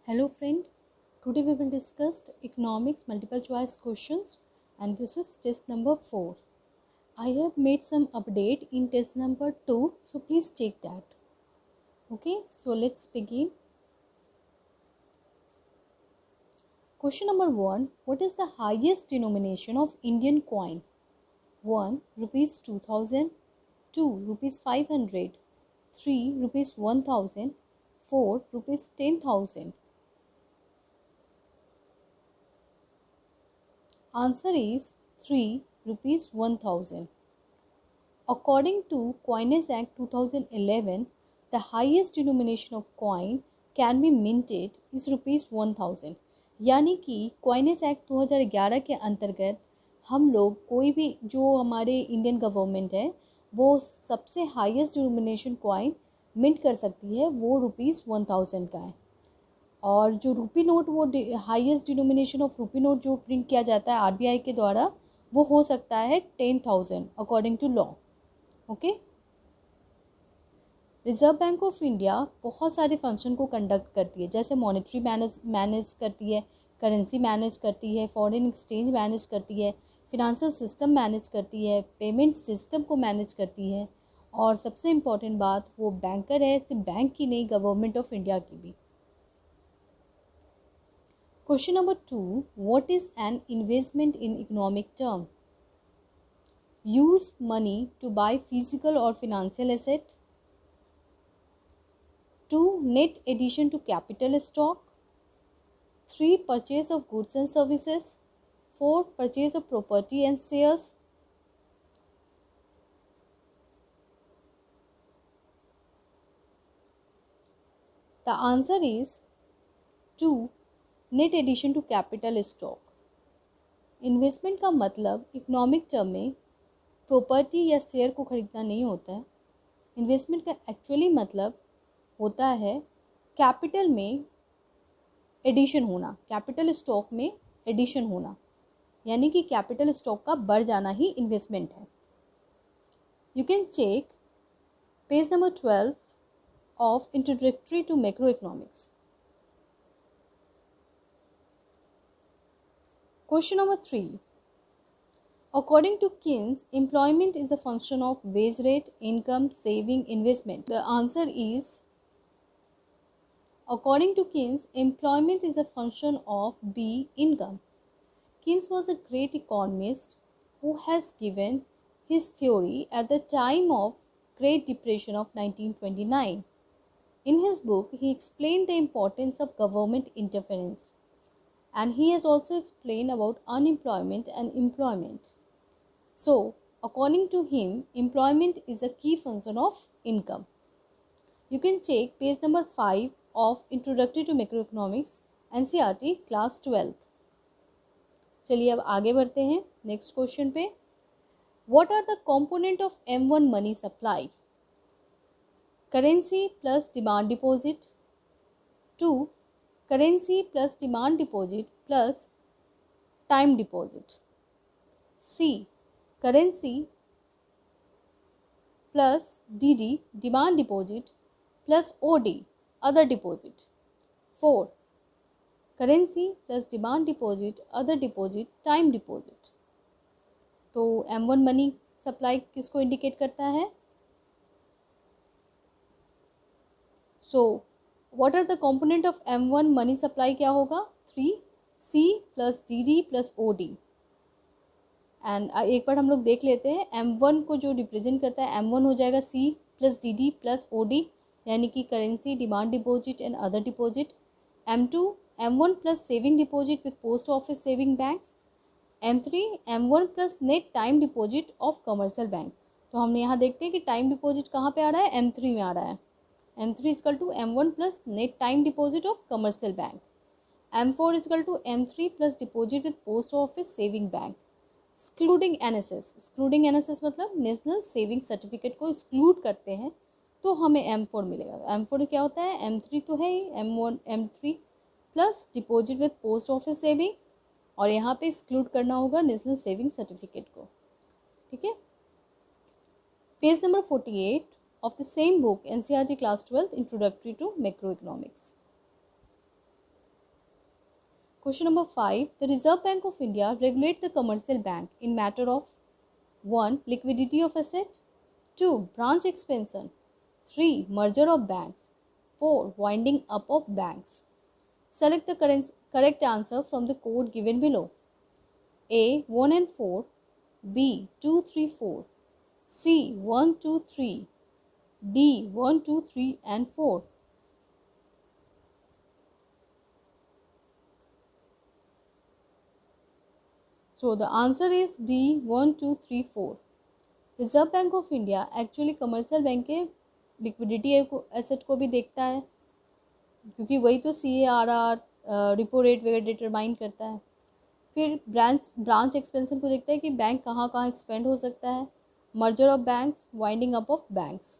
Hello friend, today we will discuss economics multiple choice questions and this is test number 4. I have made some update in test number 2, so please check that. Okay, so let's begin. Question number 1. What is the highest denomination of Indian coin? 1. Rupees 2000, 2. Rupees 500, 3. Rupees 1000, 4. Rupees 10,000. Answer is 3 rupees 1000. According to Coinage Act 2011, the highest denomination of coin can be minted is rupees 1000. यानी कि coinage act 2011 के अंतर्गत हम लोग कोई भी जो हमारे इंडियन गवर्नमेंट है वो सबसे हाईएस्ट डिनोमिनेशन कॉइन मिंट कर सकती है वो रुपीज़ 1000 का है। और जो रूपी नोट वो highest denomination of rupee note जो प्रिंट किया जाता है आरबीआई के द्वारा वो हो सकता है 10,000 according to law. Okay, Reserve Bank of India बहुत सारे फंक्शन को कंडक्ट करती है, जैसे मॉनेटरी मैनेज करती है, करेंसी मैनेज करती है, फॉरेन एक्सचेंज मैनेज करती है, फिनेंशियल सिस्टम मैनेज करती है, पेमेंट सिस्टम को मैनेज करती है और सबसे इम्पॉर्टेंट बात वो बैंकर है, सिर्फ बैंक की नहीं गवर्नमेंट ऑफ इंडिया की भी। Question number 2. What is an investment in economic term? Use money to buy physical or financial asset. 2. Net addition to capital stock. 3. Purchase of goods and services. 4. Purchase of property and shares. The answer is 2. Net addition to capital stock. Investment का मतलब economic term में property या share को खरीदना नहीं होता है। Investment का एक्चुअली मतलब होता है कैपिटल में एडिशन होना, कैपिटल स्टॉक में एडिशन होना, यानी कि कैपिटल स्टॉक का बढ़ जाना ही इन्वेस्टमेंट है। You can check page number 12 of introductory to macroeconomics. Question number 3. According to Keynes, employment is a function of wage rate, income, saving, investment. The answer is, according to Keynes, employment is a function of B, income. Keynes was a great economist who has given his theory at the time of Great Depression of 1929. In his book, he explained the importance of government interference. And he has also explained about unemployment and employment. So, according to him, employment is a key function of income. You can check page number 5 of Introductory to Macroeconomics, NCERT, class 12th. चलिए अब आगे बढ़ते हैं next question पे। What are the component of M1 money supply? Currency plus demand deposit. 2. Currency plus demand deposit plus time deposit. C. Currency plus DD demand deposit plus OD other deposit. 4. Currency plus demand deposit other deposit time deposit. तो M1 money supply किसको indicate करता है? सो What are the component of M1 money supply क्या होगा? 3 C plus DD plus OD. And एक बार हम लोग देख लेते हैं M1 को जो रिप्रेजेंट करता है M1 हो जाएगा C plus DD plus OD यानी कि currency demand deposit and other deposit. M2 M1 plus saving deposit with post office saving banks. M3 M1 plus net time deposit of commercial bank. तो हमने यहाँ देखते हैं कि टाइम डिपॉजिट कहाँ पे आ रहा है? M3 में आ रहा है। M3 is equal to M1 plus net time deposit of commercial bank. M4 is equal to M3 plus deposit with post office saving bank. Excluding NSS. Excluding NSS मतलब national saving certificate को exclude करते हैं तो हमें M4 मिलेगा। M4 क्या होता है? M3 तो है ही, M1 M3 plus deposit with post office saving और यहाँ पे एक्सक्लूड करना होगा नेशनल सेविंग सर्टिफिकेट को। ठीक है, page number 48 of the same book, NCERT class 12th, Introductory to Macroeconomics. Question number 5. The Reserve Bank of India regulates the commercial bank in matter of 1. Liquidity of asset, 2. Branch expansion, 3. Merger of banks, 4. Winding up of banks. Select the correct answer from the code given below. A. 1 and 4, B. 2, 3, 4, C. 1, 2, 3, D. 1, 2, 3 and 4. So the answer is D. 1, 2, 3, 4. Reserve Bank of India actually commercial bank के liquidity asset को भी देखता है, क्योंकि वही तो CARR repo rate वगैरह determine करता है। फिर ब्रांच एक्सपेंशन को देखता है कि बैंक कहाँ कहाँ एक्सपेंड हो सकता है, merger of banks, winding up of banks.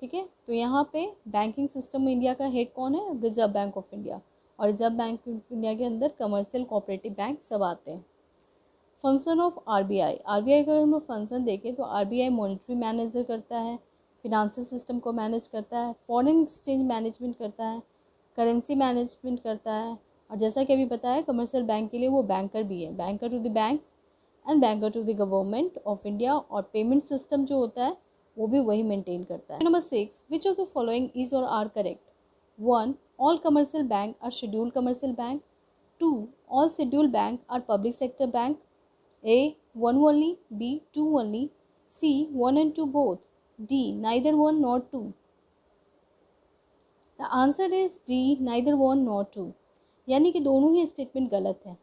ठीक है, तो यहाँ पे बैंकिंग सिस्टम में इंडिया का हेड कौन है? Reserve Bank of India. और रिजर्व बैंक ऑफ इंडिया के अंदर कमर्शियल कोऑपरेटिव बैंक सब आते हैं। फंक्शन ऑफ RBI का अगर हम लोग फंक्शन देखें तो RBI मॉनिटरी मैनेजर करता है, फिनेंशियल सिस्टम को मैनेज करता है, फॉरेन एक्सचेंज मैनेजमेंट करता है, करेंसी मैनेजमेंट करता है, और जैसा कि अभी बताया कमर्शियल बैंक के लिए वो बैंकर भी है, banker to the banks and banker to the government of India. और पेमेंट सिस्टम जो होता है वो भी वही मेंटेन करता है। Number 6. Which of the following is or are correct? 1. All commercial bank are scheduled commercial bank, 2. All scheduled bank are public sector bank, A. 1 only, B. 2 only, C. 1 and 2 both, D. neither 1 nor 2. The answer is D. neither 1 nor 2. यानी कि दोनों ही statement गलत है।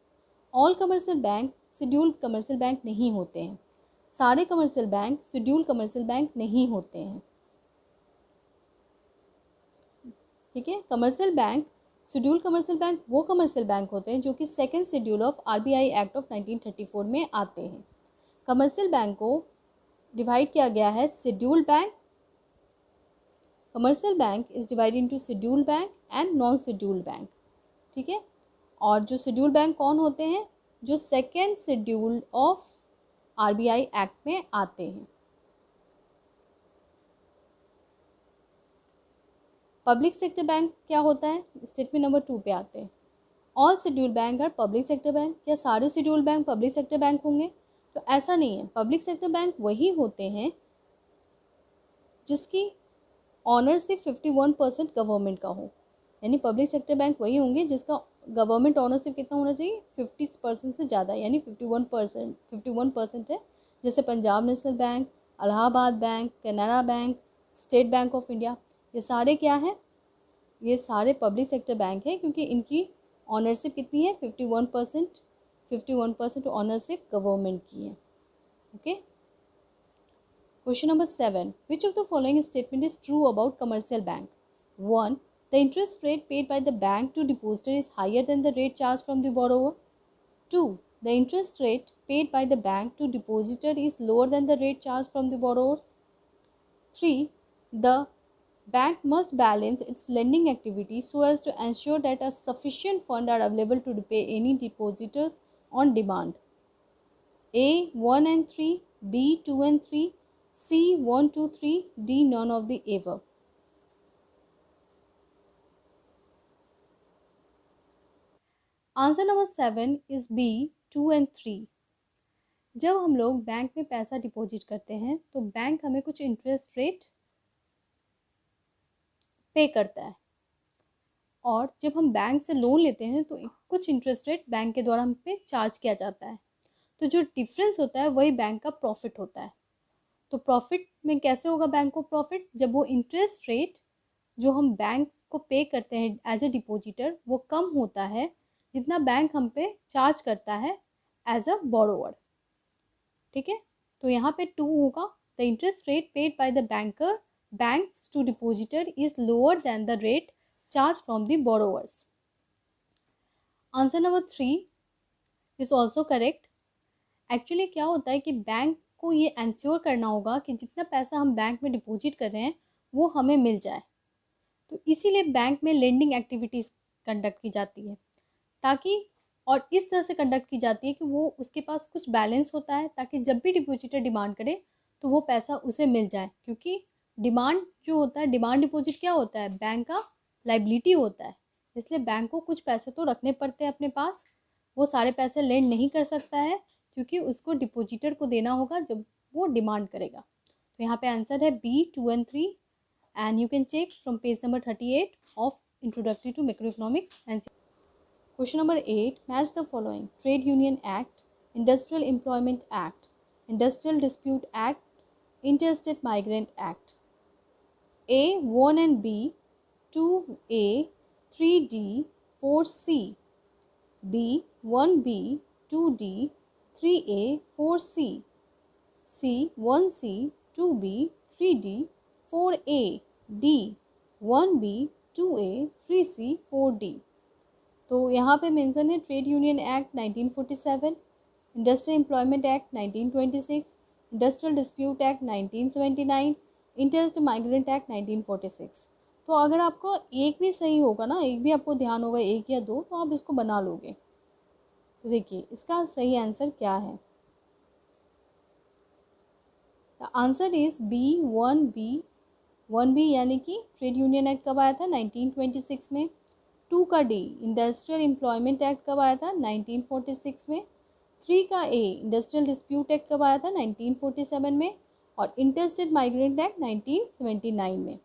All commercial bank scheduled commercial bank नहीं होते हैं, सारे commercial bank scheduled commercial bank नहीं होते हैं। ठीक है, commercial bank scheduled commercial bank वो कमर्शियल बैंक होते हैं जो कि second schedule of RBI act of 1934 में आते हैं। कमर्शियल बैंक को डिवाइड किया गया है scheduled bank, commercial bank is divided into scheduled bank and non scheduled bank. ठीक है, और जो शेड्यूल्ड बैंक कौन होते हैं? जो second schedule of RBI act में आते हैं। पब्लिक सेक्टर बैंक क्या होता है? स्टेटमेंट नंबर 2 पे आते हैं। All scheduled bank are public sector bank. क्या सारे scheduled bank public sector bank होंगे? तो ऐसा नहीं है। पब्लिक सेक्टर बैंक वही होते हैं जिसकी ऑनरशिप 51% गवर्नमेंट का हो, यानी पब्लिक सेक्टर बैंक वही होंगे जिसका गवर्नमेंट ऑनरशिप कितना होना चाहिए? 50% से ज़्यादा, यानी 51% है। जैसे Punjab National bank, Allahabad bank, Canara bank, state bank of India, ये सारे क्या हैं? ये सारे पब्लिक सेक्टर बैंक हैं, क्योंकि इनकी ऑनरशिप कितनी है? 51% ऑनरशिप गवर्नमेंट की है। Okay, question number 7. Which of the following statement is true about commercial bank? 1. The interest rate paid by the bank to depositor is higher than the rate charge from the borrower. 2. The interest rate paid by the bank to depositor is lower than the rate charge from the borrower. 3. The bank must balance its lending activity so as to ensure that a sufficient funds are available to repay any depositors on demand. A. 1 and 3, B. 2 and 3, C. 1, 2, 3, D. none of the above. Answer number 7 is B. 2 and 3. जब हम लोग bank में पैसा deposit करते हैं तो bank हमें कुछ इंटरेस्ट रेट पे करता है, और जब हम बैंक से लोन लेते हैं तो कुछ इंटरेस्ट रेट बैंक के द्वारा हम पे चार्ज किया जाता है। तो जो डिफरेंस होता है वही बैंक का प्रॉफिट होता है। तो प्रॉफिट में कैसे होगा बैंक को प्रॉफिट? जब वो इंटरेस्ट रेट जो हम बैंक को पे करते हैं एज ए डिपोजिटर वो कम होता है जितना बैंक हम पे चार्ज करता है एज अ बोरोवर। ठीक है, तो यहाँ पे 2 होगा। The interest rate paid by the banks to depositor is lower than the rate charged from the borrowers. Answer number 3 is also correct. Actually क्या होता है कि बैंक को ये इंश्योर करना होगा कि जितना पैसा हम बैंक में डिपॉजिट कर रहे हैं वो हमें मिल जाए, तो इसीलिए बैंक में लेंडिंग एक्टिविटीज़ कंडक्ट की जाती है ताकि, और इस तरह से कंडक्ट की जाती है कि वो उसके पास कुछ बैलेंस होता है ताकि जब भी डिपॉजिटर डिमांड करे तो वो पैसा उसे मिल जाए। क्योंकि डिमांड जो होता है, डिमांड डिपॉजिट क्या होता है? बैंक का लाइबिलिटी होता है। इसलिए बैंक को कुछ पैसे तो रखने पड़ते हैं अपने पास। वो सारे पैसे लेंड नहीं कर सकता है क्योंकि उसको डिपोजिटर को देना होगा जब वो डिमांड करेगा। तो यहाँ पे आंसर है B 2 and 3 and you can check from page number 38 of introductory to macroeconomics and question number 8 match the following trade union act, industrial employment act, industrial dispute act, interstate migrant act. A 1 and B 2A 3D 4C, B 1B 2D 3A 4C, C 1C 2B 3D 4A, D 1B 2A 3C 4D। तो यहाँ पे mention है trade union act 1947, industrial employment act 1926, industrial dispute act 1979, interest migrant act 1946। तो अगर आपको एक भी सही होगा ना, एक भी आपको ध्यान होगा, एक या दो, तो आप इसको बना लोगे। तो देखिए इसका सही आंसर क्या है। The answer is B 1B यानी कि ट्रेड यूनियन एक्ट कब आया था 1926 में। 2 का डी इंडस्ट्रियल एम्प्लॉयमेंट एक्ट कब आया था 1946 में। 3 का ए इंडस्ट्रियल डिस्प्यूट एक्ट कब आया था 1947 में। और इंटरस्टेट माइग्रेंट एक्ट 1979 में।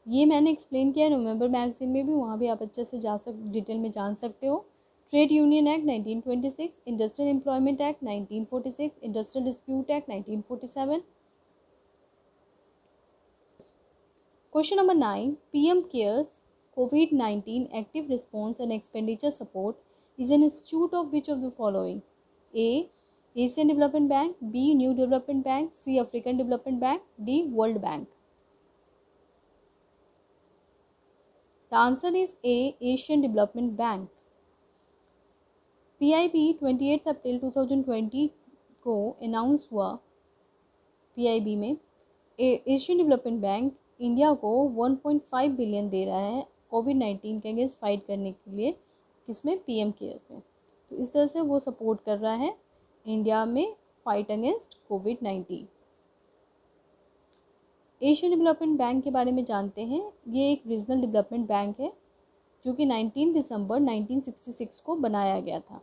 ये मैंने एक्सप्लेन किया है नवंबर मैगजीन में भी, वहाँ भी आप अच्छे से डिटेल में जान सकते हो। Trade union act 1926, industrial employment act 1946, industrial dispute act 1947। Question number 9 PM cares COVID-19 active response and expenditure support is an institute of which of the following? A Asian Development Bank, B New Development Bank, C African Development Bank, D World Bank. The answer is A Asian Development Bank। PIB 28 April 2020 को announce हुआ। PIB में Asian Development bank India को 1.5 billion दे रहा है COVID-19 के against fight करने के लिए, किसमें? PM केयर्स में। तो इस तरह से वो सपोर्ट कर रहा है इंडिया में fight against COVID-19। Asian Development bank के बारे में जानते हैं। ये एक रीजनल डेवलपमेंट बैंक है जो कि 19 दिसंबर 1966 को बनाया गया था।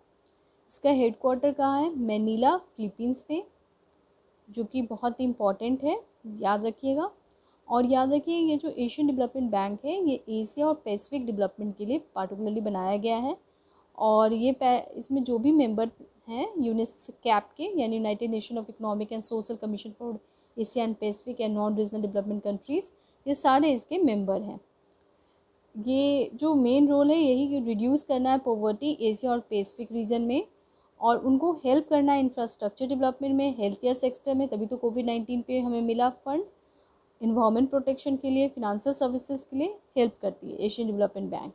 इसका हेडक्वार्टर कहाँ है? मैनीला, फिलीपींस में, जो कि बहुत ही इम्पॉर्टेंट है, याद रखिएगा। और याद रखिए ये जो एशियन डेवलपमेंट बैंक है ये एशिया और पैसिफिक डेवलपमेंट के लिए पार्टिकुलरली बनाया गया है। और ये इसमें जो भी मेंबर हैं यूनेस्कैप के यानी United nation of economic and social commission for Asia and Pacific and non regional development countries, ये सारे इसके मेंबर हैं। ये जो मेन रोल है यही कि रिड्यूस करना है पॉवर्टी एशिया और पैसिफिक रीजन में, और उनको हेल्प करना है इंफ्रास्ट्रक्चर डेवलपमेंट में, हेल्थ केयर सेक्टर में। तभी तो COVID-19 पे हमें मिला फंड। इन्वायरमेंट प्रोटेक्शन के लिए, फिनेंशियल सर्विसेज के लिए हेल्प करती है एशियन डेवलपमेंट बैंक।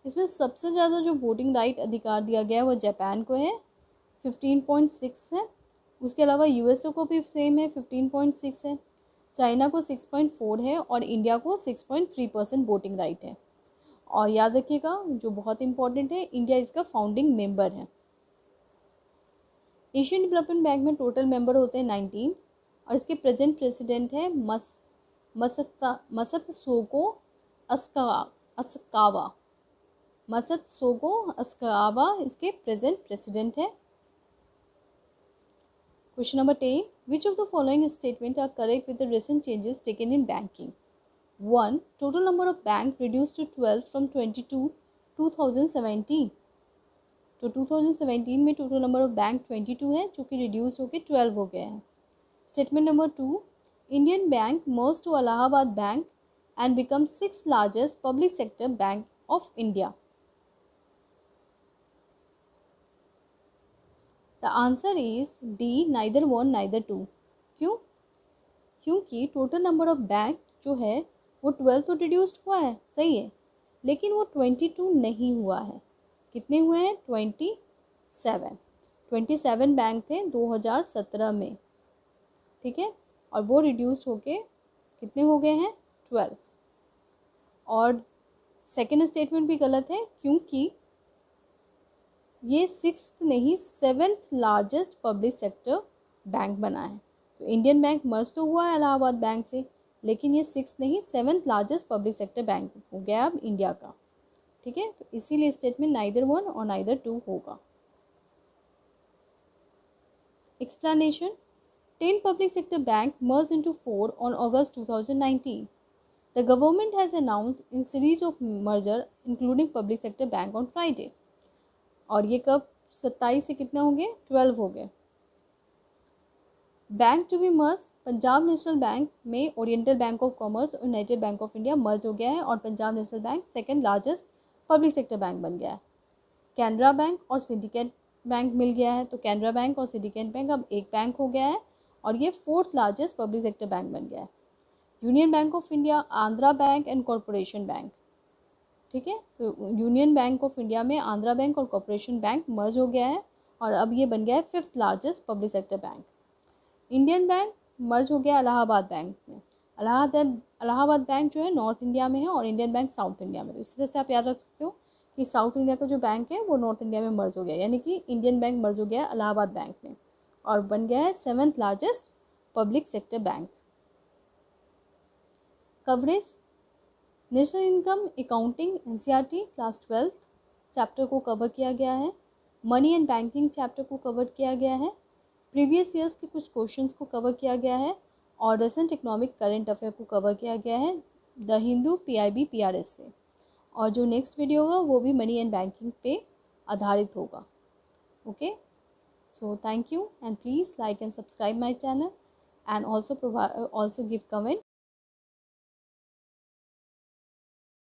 इसमें सबसे ज़्यादा जो वोटिंग राइट अधिकार दिया गया है वो जापान को है, 15.6 है। उसके अलावा USA को भी सेम है, 15.6 है। चाइना को 6.4 है और इंडिया को 6.3% वोटिंग राइट है। और याद रखिएगा जो बहुत इंपॉर्टेंट है, इंडिया इसका फाउंडिंग मेंबर है। एशियन डेवलपमेंट बैंक में टोटल मेंबर होते हैं 19 और इसके प्रेजेंट प्रेसिडेंट है मसत्सुको अस्कावा। मसत्सुको अस्कावा इसके प्रेजेंट प्रेसिडेंट है। Question number 10. Which of the following statements are correct with the recent changes taken in banking? 1. Total number of banks reduced to 12 from 22 2017. तो 2017 में टोटल नंबर ऑफ बैंक 22 है जो कि reduce होकर 12 हो गया है। Statement number 2. Indian Bank merge to Allahabad Bank and become 6th largest public sector bank of India. The answer is D neither 1 neither 2। क्यों? क्योंकि टोटल नंबर ऑफ बैंक जो है वो 12 तो रिड्यूस्ड हुआ है, सही है, लेकिन वो 22 नहीं हुआ है। कितने हुए हैं? 27 बैंक थे 2017 में, ठीक है, और वो रिड्यूस्ड होके कितने हो गए हैं? 12। और सेकेंड स्टेटमेंट भी गलत है क्योंकि ये 6th नहीं 7th largest public sector bank बना है। तो इंडियन बैंक मर्ज तो हुआ है इलाहाबाद बैंक से, लेकिन ये 6th नहीं 7th largest public sector bank हो गया अब इंडिया का, ठीक है। तो इसीलिए स्टेटमेंट नाइदर 1 और नाइदर 2 होगा। Explanation: 10 public sector banks merged into 4 on August 2019. The government has announced in series of merger including public sector bank on Friday. और ये कब 27 से कितने हो गए 12 हो गए। Bank to be merge: Punjab National Bank में ओरिएंटल बैंक ऑफ कॉमर्स और United Bank of India merge हो गया है और Punjab National Bank second largest public sector bank बन गया है। कैनरा बैंक और सिंडिकेट बैंक मिल गया है, तो कैनरा बैंक और सिंडिकेट बैंक अब एक बैंक हो गया है और ये 4th largest public sector bank बन गया है। Union bank of India, Andhra bank and corporation bank, ठीक है। तो यूनियन बैंक ऑफ इंडिया में आंध्रा बैंक और कॉरपोरेशन बैंक मर्ज हो गया है और अब ये बन गया है 5th largest public sector bank. Indian Bank मर्ज हो गया इलाहाबाद बैंक में। इलाहाबाद बैंक जो है नॉर्थ इंडिया में है और इंडियन बैंक साउथ इंडिया में, तो इस तरह से आप याद रख सकते हो कि साउथ इंडिया का जो बैंक है वो नॉर्थ इंडिया में मर्ज हो गया, यानी कि इंडियन बैंक मर्ज हो गया इलाहाबाद बैंक में और बन गया है 7th largest public sector bank. Coverage: national income accounting NCERT class 12 chapter को कवर किया गया है। मनी एंड बैंकिंग चैप्टर को कवर किया गया है। प्रीवियस ईयर्स के कुछ क्वेश्चंस को कवर किया गया है और रिसेंट इकोनॉमिक करंट अफेयर को कवर किया गया है द हिंदू पीआईबी पीआरएस से। और जो नेक्स्ट वीडियो होगा वो भी मनी एंड बैंकिंग पे आधारित होगा। Okay, so thank you and please like and subscribe my channel and also give comment